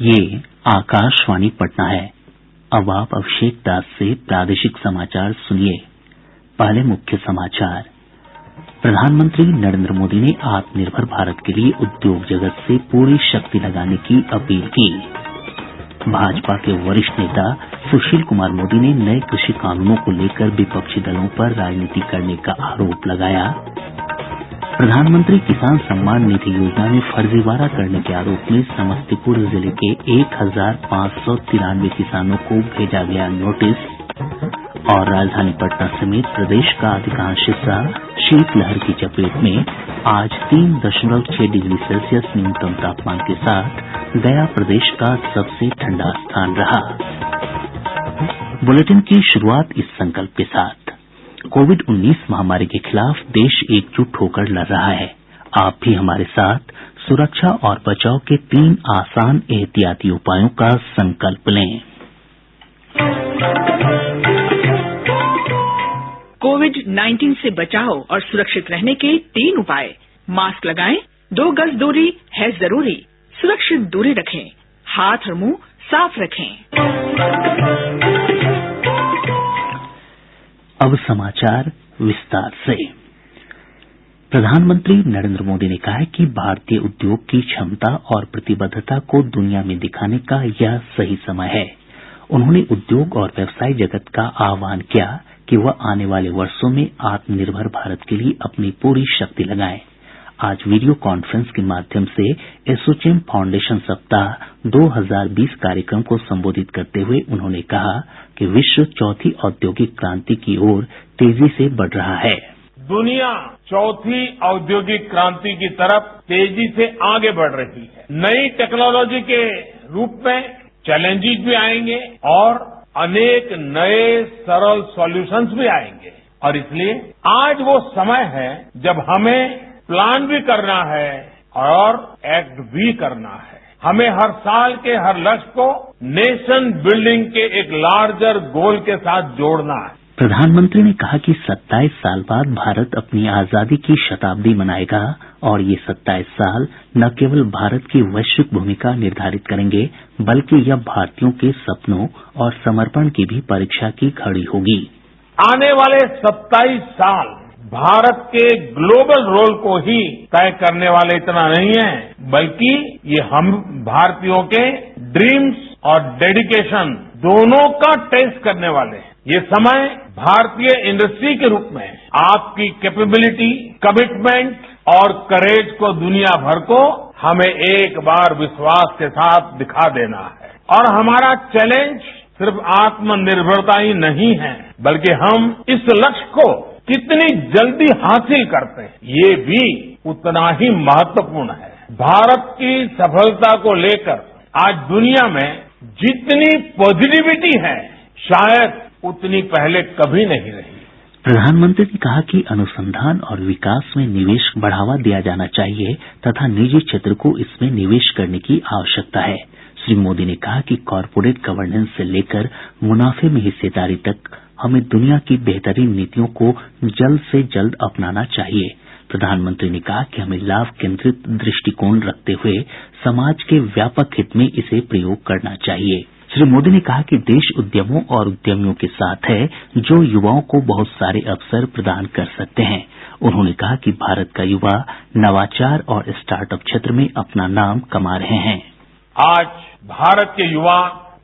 ये आकाशवाणी पटना है। अब आप अभिषेक दास से प्रादेशिक समाचार सुनिए। पहले मुख्य समाचार। प्रधानमंत्री नरेंद्र मोदी ने आत्मनिर्भर भारत के लिए उद्योग जगत से पूरी शक्ति लगाने की अपील की। भाजपा के वरिष्ठ नेता सुशील कुमार मोदी ने नए कृषि कानूनों को लेकर विपक्षी दलों पर राजनीति करने का आरोप लगाया। प्रधानमंत्री किसान सम्मान निधि योजना में फर्जीवाड़ा करने के आरोप में समस्तीपुर जिले के 1593 किसानों को भेजा गया नोटिस। और राजधानी पटना समेत प्रदेश का अधिकांश हिस्सा शीतलहर की चपेट में। आज 3.6 डिग्री सेल्सियस न्यूनतम तापमान के साथ गया प्रदेश का सबसे ठंडा स्थान रहा। बुलेटिन की शुरुआत इस संकल्प के साथ। कोविड-19 महामारी के खिलाफ देश एकजुट होकर लड़ रहा है। आप भी हमारे साथ सुरक्षा और बचाव के 3 आसान एहतियाती उपायों का संकल्प लें। कोविड-19 से बचाव और सुरक्षित रहने के 3 उपाय। मास्क लगाएं, 2 गज दूरी है जरूरी, सुरक्षित दूरी रखें, हाथ और मुंह साफ रखें। अब समाचार विस्तार से। प्रधानमंत्री नरेंद्र मोदी ने कहा है कि भारतीय उद्योग की क्षमता और प्रतिबद्धता को दुनिया में दिखाने का यह सही समय है। उन्होंने उद्योग और व्यवसाय जगत का आह्वान किया कि वह आने वाले वर्षों में आत्मनिर्भर भारत के लिए अपनी पूरी शक्ति लगाएं। आज वीडियो कॉन्फ्रेंस के माध्यम से एसोचैम फाउंडेशन सप्ताह 2020 कार्यक्रम को संबोधित करते हुए उन्होंने कहा कि विश्व चौथी औद्योगिक क्रांति की ओर तेजी से बढ़ रहा है। दुनिया चौथी औद्योगिक क्रांति की तरफ तेजी से आगे बढ़ रही है। नई टेक्नोलॉजी के रूप में चैलेंजेस भी आएंगे और अनेक नए सरल सॉल्यूशंस भी आएंगे। और इसलिए आज वो समय है जब हमें प्लान भी करना है और एक्ट भी करना है। हमें हर साल के हर लक्ष्य को नेशन बिल्डिंग के एक लार्जर गोल के साथ जोड़ना है। प्रधानमंत्री ने कहा कि 27 साल बाद भारत अपनी आजादी की शताब्दी मनाएगा और ये 27 साल न केवल भारत की वैश्विक भूमिका निर्धारित करेंगे बल्कि यह भारतीयों के सपनों और समर्पण की भी परीक्षा की घड़ी होगी। आने वाले 27 साल भारत के ग्लोबल रोल को ही तय करने वाले इतना नहीं है, बल्कि ये हम भारतीयों के ड्रीम्स और डेडिकेशन दोनों का टेस्ट करने वाले हैं। ये समय भारतीय इंडस्ट्री के रूप में आपकी कैपेबिलिटी, कमिटमेंट और करेज को दुनिया भर को हमें एक बार विश्वास के साथ दिखा देना है। और हमारा चैलेंज सिर्फ आत्मनिर्भरता ही नहीं है, बल्कि हम इस लक्ष्य को कितनी जल्दी हासिल करते हैं ये भी उतना ही महत्वपूर्ण है। भारत की सफलता को लेकर आज दुनिया में जितनी पॉजिटिविटी है शायद उतनी पहले कभी नहीं रही। प्रधानमंत्री ने कहा कि अनुसंधान और विकास में निवेश बढ़ावा दिया जाना चाहिए तथा निजी क्षेत्र को इसमें निवेश करने की आवश्यकता है। श्री मोदी ने कहा कि कॉरपोरेट गवर्नेंस से लेकर मुनाफे में हिस्सेदारी तक हमें दुनिया की बेहतरीन नीतियों को जल्द से जल्द अपनाना चाहिए। प्रधानमंत्री ने कहा कि हमें लाभ केंद्रित दृष्टिकोण रखते हुए समाज के व्यापक हित में इसे प्रयोग करना चाहिए। श्री मोदी ने कहा कि देश उद्यमों और उद्यमियों के साथ है जो युवाओं को बहुत सारे अवसर प्रदान कर सकते हैं। उन्होंने कहा कि भारत का युवा नवाचार और स्टार्टअप क्षेत्र में अपना नाम कमा रहे हैं। आज भारत के युवा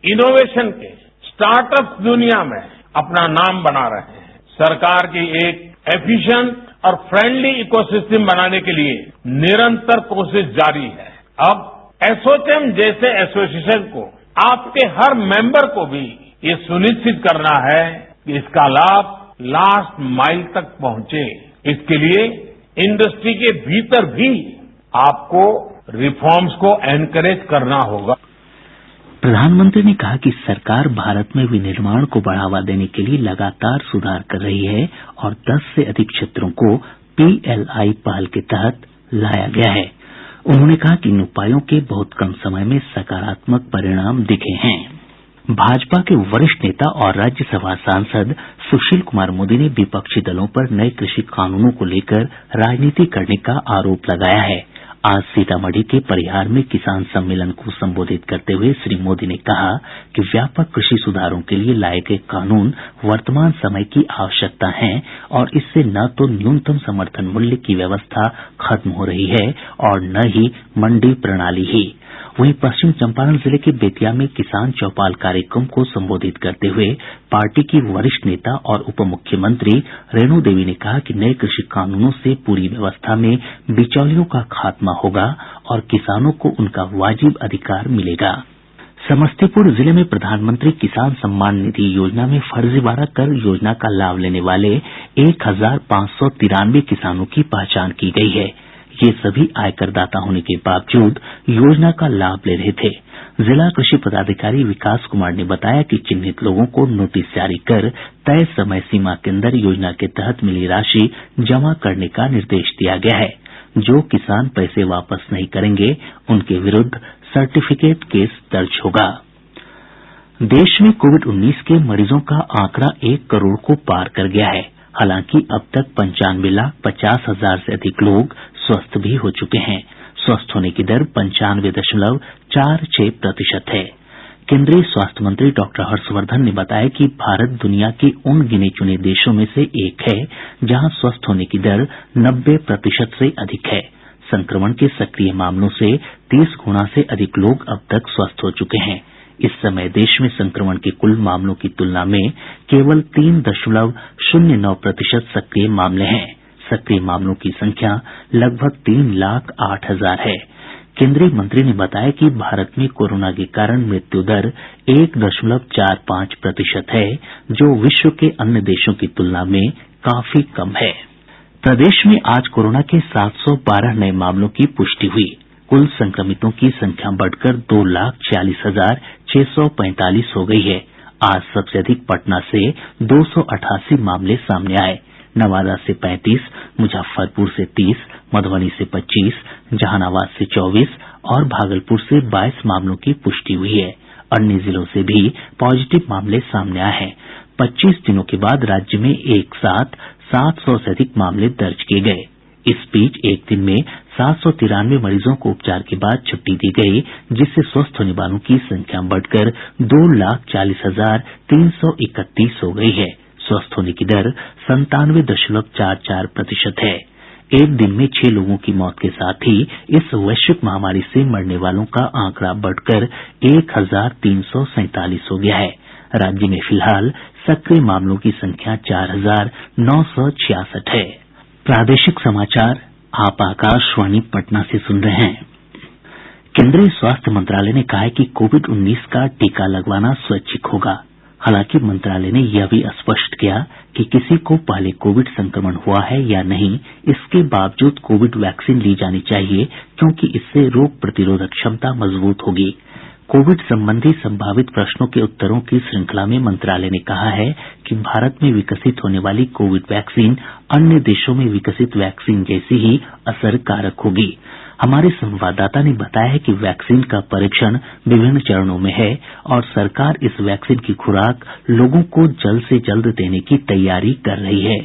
इनोवेशन के स्टार्टअप दुनिया में अपना नाम बना रहे हैं। सरकार की एक एफिशिएंट और फ्रेंडली इकोसिस्टम बनाने के लिए निरंतर कोशिश जारी है। अब एसोचैम जैसे एसोसिएशन को आपके हर मेंबर को भी ये सुनिश्चित करना है कि इसका लाभ लास्ट माइल तक पहुंचे। इसके लिए इंडस्ट्री के भीतर भी आपको रिफॉर्म्स को एनकरेज करना होगा। प्रधानमंत्री ने कहा कि सरकार भारत में विनिर्माण को बढ़ावा देने के लिए लगातार सुधार कर रही है और 10 से अधिक क्षेत्रों को PLI पहल के तहत लाया गया है। उन्होंने कहा कि इन उपायों के बहुत कम समय में सकारात्मक परिणाम दिखे हैं। भाजपा के वरिष्ठ नेता और राज्यसभा सांसद सुशील कुमार मोदी ने विपक्षी दलों पर नए कृषि कानूनों को लेकर राजनीति करने का आरोप लगाया है। आज सीतामढ़ी के परिहार में किसान सम्मेलन को संबोधित करते हुए श्री मोदी ने कहा कि व्यापक कृषि सुधारों के लिए लाए गए कानून वर्तमान समय की आवश्यकता हैं और इससे न तो न्यूनतम समर्थन मूल्य की व्यवस्था खत्म हो रही है और न ही मंडी प्रणाली ही। वहीं पश्चिम चंपारण जिले के बेतिया में किसान चौपाल कार्यक्रम को संबोधित करते हुए पार्टी की वरिष्ठ नेता और उप मुख्यमंत्री रेणु देवी ने कहा कि नए कृषि कानूनों से पूरी व्यवस्था में बिचौलियों का खात्मा होगा और किसानों को उनका वाजिब अधिकार मिलेगा। समस्तीपुर जिले में प्रधानमंत्री किसान सम्मान निधि योजना में फर्जीवाड़ा कर योजना का लाभ लेने वाले 1593 किसानों की पहचान की गई है। ये सभी आयकरदाता होने के बावजूद योजना का लाभ ले रहे थे। जिला कृषि पदाधिकारी विकास कुमार ने बताया कि चिन्हित लोगों को नोटिस जारी कर तय समय सीमा के अंदर योजना के तहत मिली राशि जमा करने का निर्देश दिया गया है। जो किसान पैसे वापस नहीं करेंगे उनके विरुद्ध सर्टिफिकेट केस दर्ज होगा। देश में कोविड-19 के मरीजों का आंकड़ा 1 करोड़ को पार कर गया है। हालांकि अब तक 95,50,000 से अधिक लोग स्वस्थ भी हो चुके हैं। स्वस्थ होने की दर 95.46% है। केंद्रीय स्वास्थ्य मंत्री डॉक्टर हर्षवर्धन ने बताया कि भारत दुनिया के उन गिने चुने देशों में से एक है जहां स्वस्थ होने की दर 90% से अधिक है। संक्रमण के सक्रिय मामलों से 30 गुना से अधिक लोग अब तक स्वस्थ हो चुके हैं। इस समय देश में संक्रमण के कुल मामलों की तुलना में केवल 3.09% सक्रिय मामले हैं। सक्रिय मामलों की संख्या लगभग 3,08,000 है। केंद्रीय मंत्री ने बताया कि भारत में कोरोना के कारण मृत्यु दर 1.45% है, जो विश्व के अन्य देशों की तुलना में काफी कम है। प्रदेश में आज कोरोना के 712 नए मामलों की पुष्टि हुई। कुल संक्रमितों की संख्या बढ़कर 2,46,645 हो गई है। आज सबसे अधिक पटना से 288 मामले सामने आये। नवादा से 35, मुजफ्फरपुर से 30, मधुबनी से 25, जहानाबाद से 24 और भागलपुर से 22 मामलों की पुष्टि हुई है। अन्य जिलों से भी पॉजिटिव मामले सामने आए हैं। 25 दिनों के बाद राज्य में एक साथ 700 से अधिक मामले दर्ज किए गए। इस बीच एक दिन में 793 मरीजों को उपचार के बाद छुट्टी दी गई, जिससे स्वस्थ होने वालों की संख्या बढ़कर 2,40,331 हो गई है। स्वस्थ होने की दर 97.44% है। एक दिन में 6 लोगों की मौत के साथ ही इस वैश्विक महामारी से मरने वालों का आंकड़ा बढ़कर 1,347 हो गया है। राज्य में फिलहाल सक्रिय मामलों की संख्या 4,966 है। प्रादेशिक समाचार आप आकाशवाणी पटना से सुन रहे हैं। केंद्रीय स्वास्थ्य मंत्रालय ने कहा है कि कोविड-19 का टीका लगवाना स्वैच्छिक होगा। हालांकि मंत्रालय ने यह भी स्पष्ट किया कि किसी को पहले कोविड संक्रमण हुआ है या नहीं, इसके बावजूद कोविड वैक्सीन ली जानी चाहिए, क्योंकि इससे रोग प्रतिरोधक क्षमता मजबूत होगी। कोविड संबंधी संभावित प्रश्नों के उत्तरों की श्रृंखला में मंत्रालय ने कहा है कि भारत में विकसित होने वाली कोविड वैक्सीन अन्य देशों में विकसित वैक्सीन जैसी ही असरकारक होगी। हमारे संवाददाता ने बताया है कि वैक्सीन का परीक्षण विभिन्न चरणों में है और सरकार इस वैक्सीन की खुराक लोगों को जल्द से जल्द देने की तैयारी कर रही है।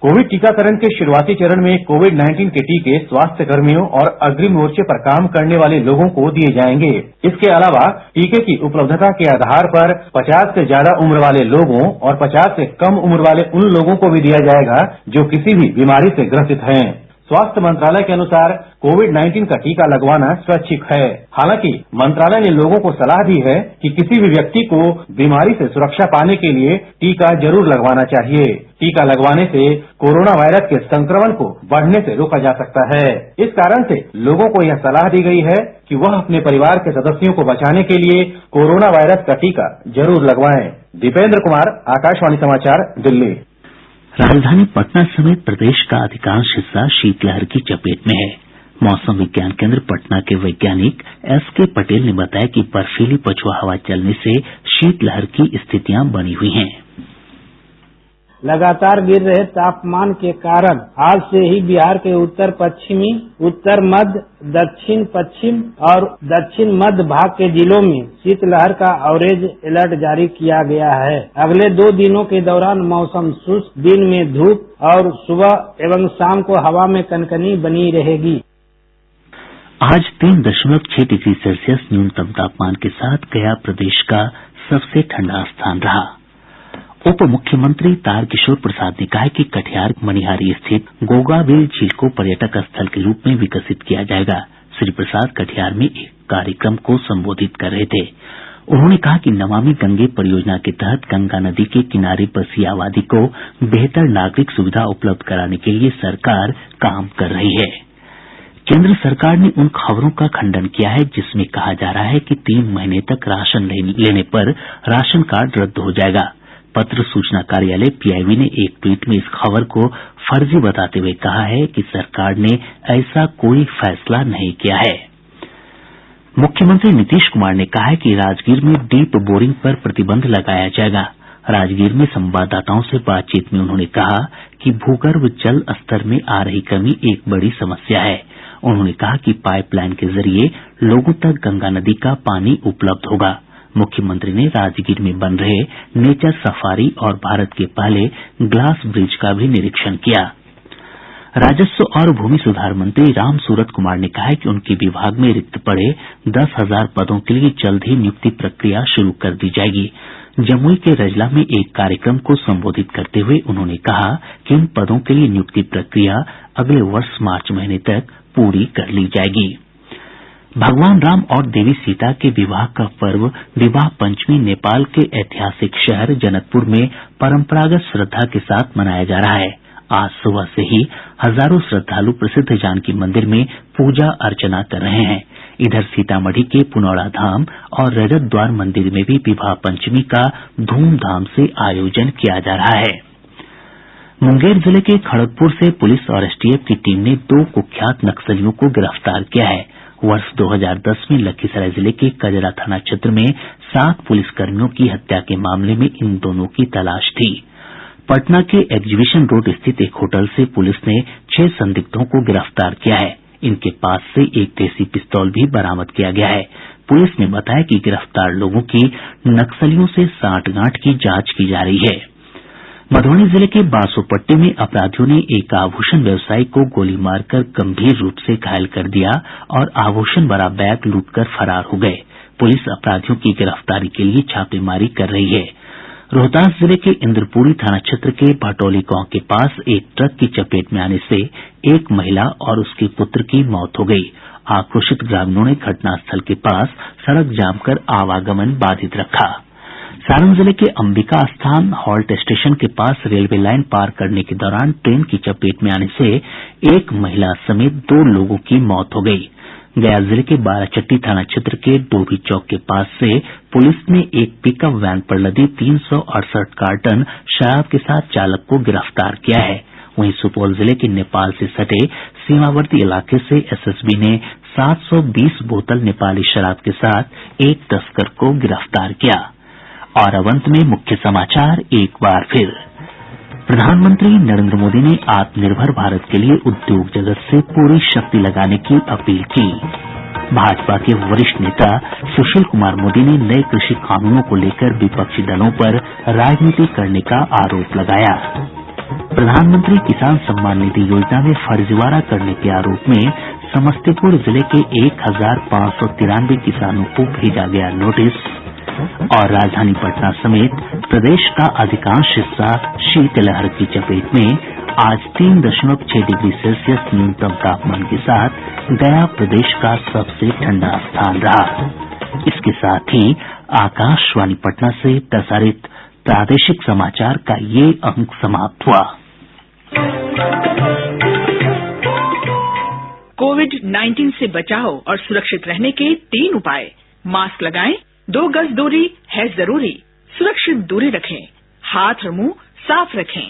कोविड टीकाकरण के शुरुआती चरण में कोविड-19 के टीके स्वास्थ्य कर्मियों और अग्रिम मोर्चे पर काम करने वाले लोगों को दिए जाएंगे। इसके अलावा टीके की उपलब्धता के आधार पर 50 से ज्यादा उम्र वाले लोगों और 50 से कम उम्र वाले उन लोगों को भी दिया जाएगा जो किसी भी बीमारी से ग्रसित हैं। स्वास्थ्य मंत्रालय के अनुसार कोविड-19 का टीका लगवाना स्वैच्छिक है। हालांकि मंत्रालय ने लोगों को सलाह दी है कि किसी भी व्यक्ति को बीमारी से सुरक्षा पाने के लिए टीका जरूर लगवाना चाहिए। टीका लगवाने से कोरोना वायरस के संक्रमण को बढ़ने से रोका जा सकता है। इस कारण से लोगों को यह सलाह दी गई है कि वह अपने परिवार के सदस्यों को बचाने के लिए कोरोना वायरस का टीका जरूर लगवाएं। दीपेंद्र कुमार, आकाशवाणी समाचार, दिल्ली। राजधानी पटना समेत प्रदेश का अधिकांश हिस्सा शीतलहर की चपेट में है। मौसम विज्ञान केंद्र पटना के वैज्ञानिक एसके पटेल ने बताया कि बर्फीली पछुआ हवा चलने से शीतलहर की स्थितियां बनी हुई हैं। लगातार गिर रहे तापमान के कारण आज से ही बिहार के उत्तर पश्चिमी, उत्तर मध्य, दक्षिण पश्चिम और दक्षिण मध्य भाग के जिलों में शीतलहर का ऑरेंज अलर्ट जारी किया गया है। अगले 2 दिनों के दौरान मौसम शुष्क, दिन में धूप और सुबह एवं शाम को हवा में कनकनी बनी रहेगी। आज 3.6 डिग्री सेल्सियस न्यूनतम तापमान के साथ गया प्रदेश का सबसे ठंडा स्थान रहा। उप मुख्यमंत्री तारकिशोर प्रसाद ने कहा है कि कटिहार मनिहारी स्थित गोगाबिल झील को पर्यटक स्थल के रूप में विकसित किया जाएगा। श्री प्रसाद कटिहार में एक कार्यक्रम को संबोधित कर रहे थे। उन्होंने कहा कि नमामि गंगे परियोजना के तहत गंगा नदी के किनारे बसी आबादी को बेहतर नागरिक सुविधा उपलब्ध कराने के लिए सरकार काम कर रही है। केंद्र सरकार ने उन खबरों का खंडन किया है जिसमें कहा जा रहा है कि 3 महीने तक राशन लेने पर राशन कार्ड रद्द हो जाएगा। पत्र सूचना कार्यालय पीआईबी ने एक ट्वीट में इस खबर को फर्जी बताते हुए कहा है कि सरकार ने ऐसा कोई फैसला नहीं किया है। मुख्यमंत्री नीतीश कुमार ने कहा है कि राजगीर में डीप बोरिंग पर प्रतिबंध लगाया जाएगा। राजगीर में संवाददाताओं से बातचीत में उन्होंने कहा कि भूगर्भ जल स्तर में आ रही कमी एक बड़ी समस्या है। उन्होंने कहा कि पाइपलाइन के जरिए लोगों तक गंगा नदी का पानी उपलब्ध होगा। मुख्यमंत्री ने राजगीर में बन रहे नेचर सफारी और भारत के पहले ग्लास ब्रिज का भी निरीक्षण किया। राजस्व और भूमि सुधार मंत्री रामसूरत कुमार ने कहा है कि उनके विभाग में रिक्त पड़े 10,000 पदों के लिए जल्द ही नियुक्ति प्रक्रिया शुरू कर दी जाएगी। जमुई के रजला में एक कार्यक्रम को संबोधित करते हुए उन्होंने कहा कि इन पदों के लिए नियुक्ति प्रक्रिया अगले वर्ष मार्च महीने तक पूरी कर ली जाएगी। भगवान राम और देवी सीता के विवाह का पर्व विवाह पंचमी नेपाल के ऐतिहासिक शहर जनकपुर में परंपरागत श्रद्धा के साथ मनाया जा रहा है। आज सुबह से ही हजारों श्रद्धालु प्रसिद्ध जानकी मंदिर में पूजा अर्चना कर रहे हैं। इधर सीतामढ़ी के पुनौरा धाम और रजत द्वार मंदिर में भी विवाह पंचमी का धूमधाम से आयोजन किया जा रहा है। मुंगेर जिले के खड़गपुर से पुलिस और एसटीएफ की टीम ने 2 कुख्यात नक्सलियों को गिरफ्तार किया है। वर्ष 2010 में लखीसराय जिले के कजरा थाना क्षेत्र में 7 पुलिसकर्मियों की हत्या के मामले में इन दोनों की तलाश थी। पटना के एग्जीबिशन रोड स्थित एक होटल से पुलिस ने 6 संदिग्धों को गिरफ्तार किया है। इनके पास से एक देसी पिस्तौल भी बरामद किया गया है। पुलिस ने बताया कि गिरफ्तार लोगों की नक्सलियों से सांठगांठ की जांच की जा रही है। मधुबनी जिले के बासोपट्टी में अपराधियों ने एक आभूषण व्यवसायी को गोली मारकर गंभीर रूप से घायल कर दिया और आभूषण भरा बैग लूटकर फरार हो गए। पुलिस अपराधियों की गिरफ्तारी के लिए छापेमारी कर रही है। रोहतास जिले के इंद्रपुरी थाना क्षेत्र के भटौली गांव के पास एक ट्रक की चपेट में आने से एक महिला और उसके पुत्र की मौत हो गई। आक्रोशित ग्रामीणों ने घटनास्थल के पास सड़क जाम कर आवागमन बाधित रखा। सारण जिले के अंबिका स्थान हॉल्ट स्टेशन के पास रेलवे लाइन पार करने के दौरान ट्रेन की चपेट में आने से एक महिला समेत 2 लोगों की मौत हो गई। गया जिले के बाराचट्टी थाना क्षेत्र के डोभी चौक के पास से पुलिस ने एक पिकअप वैन पर लदी 368 कार्टन शराब के साथ चालक को गिरफ्तार किया है। वहीं सुपौल जिले के नेपाल से सटे सीमावर्ती इलाके से एसएसबी ने 720 बोतल नेपाली शराब के साथ एक तस्कर को गिरफ्तार किया। और अब अंत में मुख्य समाचार एक बार फिर। प्रधानमंत्री नरेंद्र मोदी ने आत्मनिर्भर भारत के लिए उद्योग जगत से पूरी शक्ति लगाने की अपील की। भाजपा के वरिष्ठ नेता सुशील कुमार मोदी ने नए कृषि कानूनों को लेकर विपक्षी दलों पर राजनीति करने का आरोप लगाया। प्रधानमंत्री किसान सम्मान निधि योजना में फर्जीवाड़ा करने के आरोप में समस्तीपुर जिले के 1593 किसानों को भेजा गया नोटिस। और राजधानी पटना समेत प्रदेश का अधिकांश हिस्सा शीतलहर की चपेट में। आज 3.6 डिग्री सेल्सियस न्यूनतम तापमान के साथ गया प्रदेश का सबसे ठंडा स्थान रहा। इसके साथ ही आकाशवाणी पटना से प्रसारित प्रादेशिक समाचार का ये अंक समाप्त हुआ। कोविड-19 से बचाव और सुरक्षित रहने के 3 उपाय। मास्क लगाएं, 2 गज दूरी है जरूरी, सुरक्षित दूरी रखें, हाथ और मुंह साफ रखें।